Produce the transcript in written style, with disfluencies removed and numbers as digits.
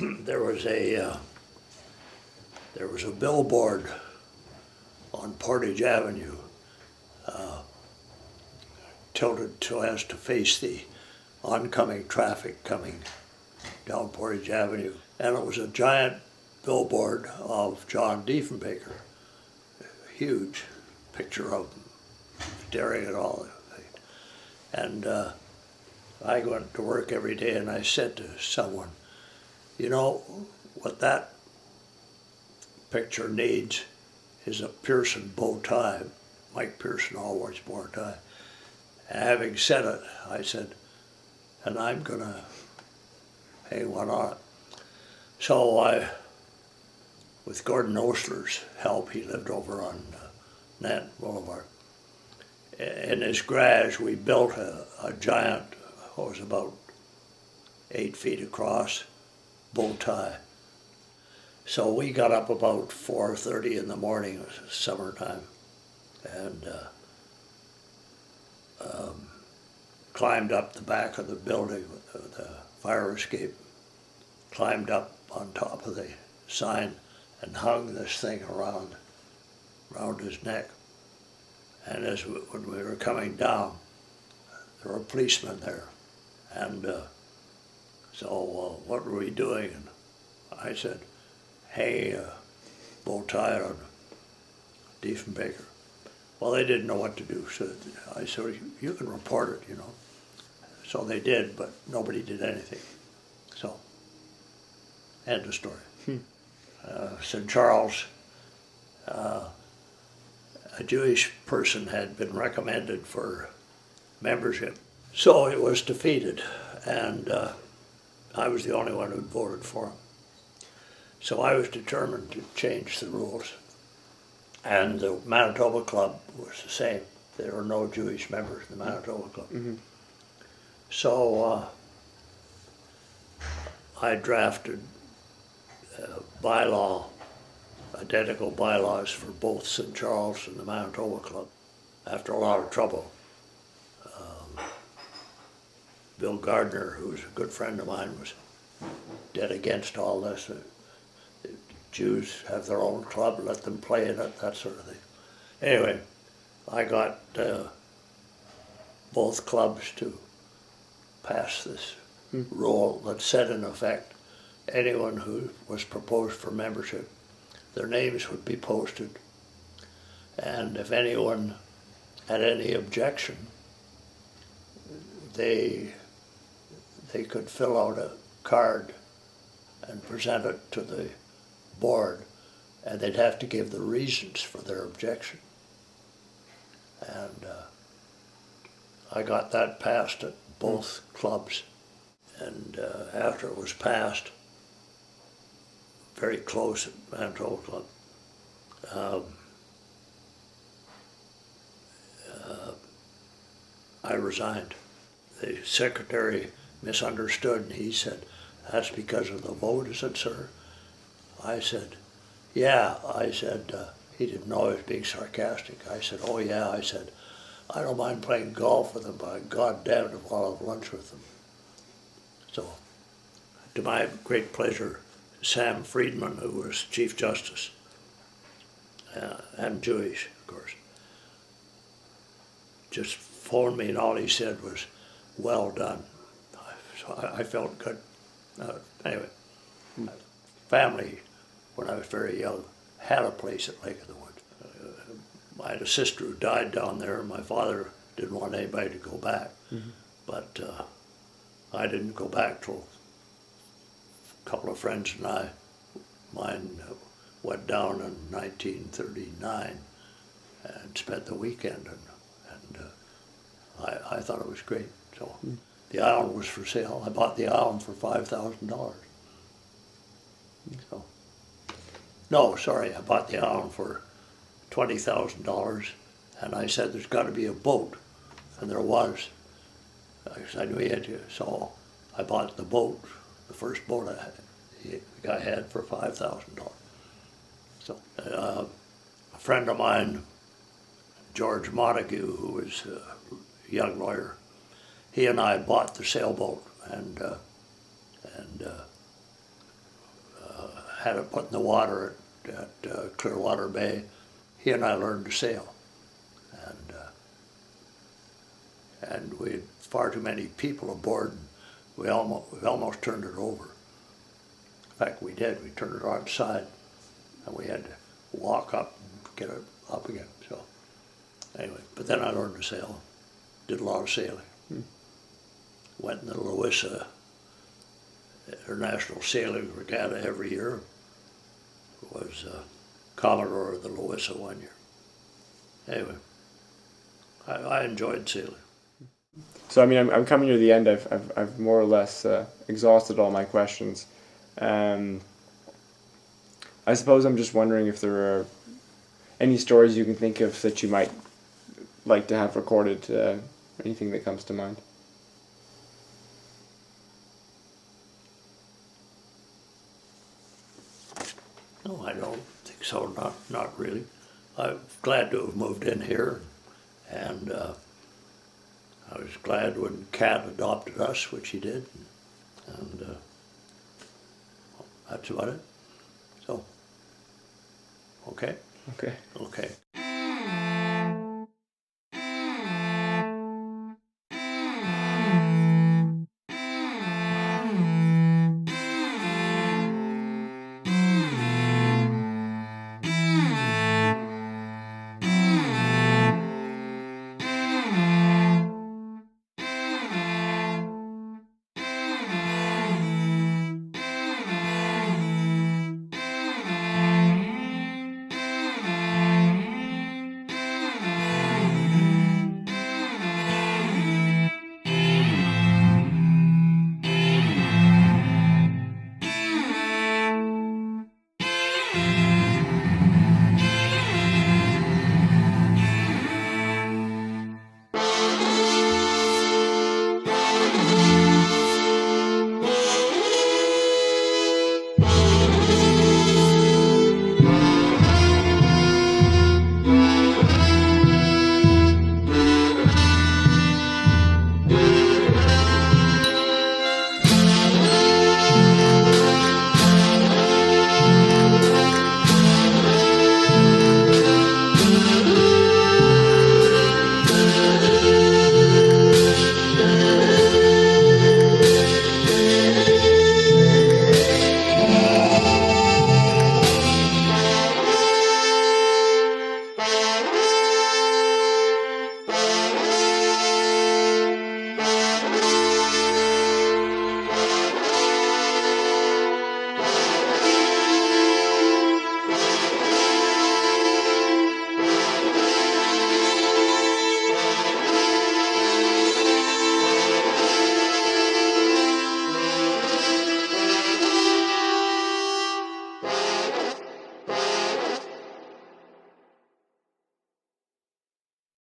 there was a billboard on Portage Avenue, tilted so as to face the oncoming traffic coming down Portage Avenue, and it was a giant billboard of John Diefenbaker, a huge picture of him staring at all. And I went to work every day, and I said to someone, you know, what that picture needs is a Pearson bow tie. Mike Pearson always wore a tie. And having said it, I said, and I'm going to hang one on it. So I, with Gordon Osler's help, he lived over on Nanton Boulevard. In his garage, we built a giant, what was about 8 feet across, bow tie. So we got up about 4:30 in the morning, it was summertime, and climbed up the back of the building, the fire escape, climbed up on top of the sign and hung this thing around his neck. And when we were coming down, there were policemen there. And so what were we doing? And I said, hanging a bow tie on Diefenbaker. Well, they didn't know what to do, so I said, you can report it, you know. So they did, but nobody did anything. So, end of story. St. Charles, a Jewish person had been recommended for membership. So it was defeated, and I was the only one who voted for him. So I was determined to change the rules. And the Manitoba Club was the same. There were no Jewish members in the Manitoba Club. Mm-hmm. So I drafted bylaw, identical bylaws for both St. Charles and the Manitoba Club after a lot of trouble. Bill Gardner, who was a good friend of mine, was dead against all this. The Jews have their own club, let them play in it, that sort of thing. Anyway, I got both clubs to pass this rule that said, in effect, anyone who was proposed for membership, their names would be posted, and if anyone had any objection, they could fill out a card and present it to the board, and they'd have to give the reasons for their objection. And I got that passed at both clubs, and after it was passed, very close at Manitoba Club, I resigned. The secretary misunderstood, and he said, that's because of the vote. I said, sir? I said, yeah. I said, he didn't know I was being sarcastic. I said, oh yeah. I said, I don't mind playing golf with them, but God damn it if I'll have lunch with them. So, to my great pleasure, Sam Friedman, who was Chief Justice, and Jewish, of course, just phoned me, and all he said was, well done. So I felt good. Anyway, family, when I was very young, had a place at Lake of the Woods. I had a sister who died down there, and my father didn't want anybody to go back. Mm-hmm. But I didn't go back till a couple of friends and mine went down in 1939 and spent the weekend, and I thought it was great. So the island was for sale. I bought the island for $5,000. So, no, sorry, I bought the island for $20,000, and I said there's got to be a boat, and there was. I knew he had to, so I bought the boat, the first boat the guy had for $5,000. So a friend of mine, George Montague, who was a young lawyer, he and I bought the sailboat, and had it put in the water at Clearwater Bay, he and I learned to sail. And we had far too many people aboard, and we almost turned it over. In fact, we did. We turned it on its side, and we had to walk up and get it up again. So anyway, but then I learned to sail. Did a lot of sailing. Went in the Louisa International Sailing Regatta every year. Was Commodore of the Louisa one year. Anyway, I enjoyed sailing. So I mean, I'm coming to the end. I've more or less exhausted all my questions. I suppose I'm just wondering if there are any stories you can think of that you might like to have recorded. Anything that comes to mind. No, I don't think so. Not really. I'm glad to have moved in here, and I was glad when Cat adopted us, which he did, and that's about it. So, okay? Okay. Okay.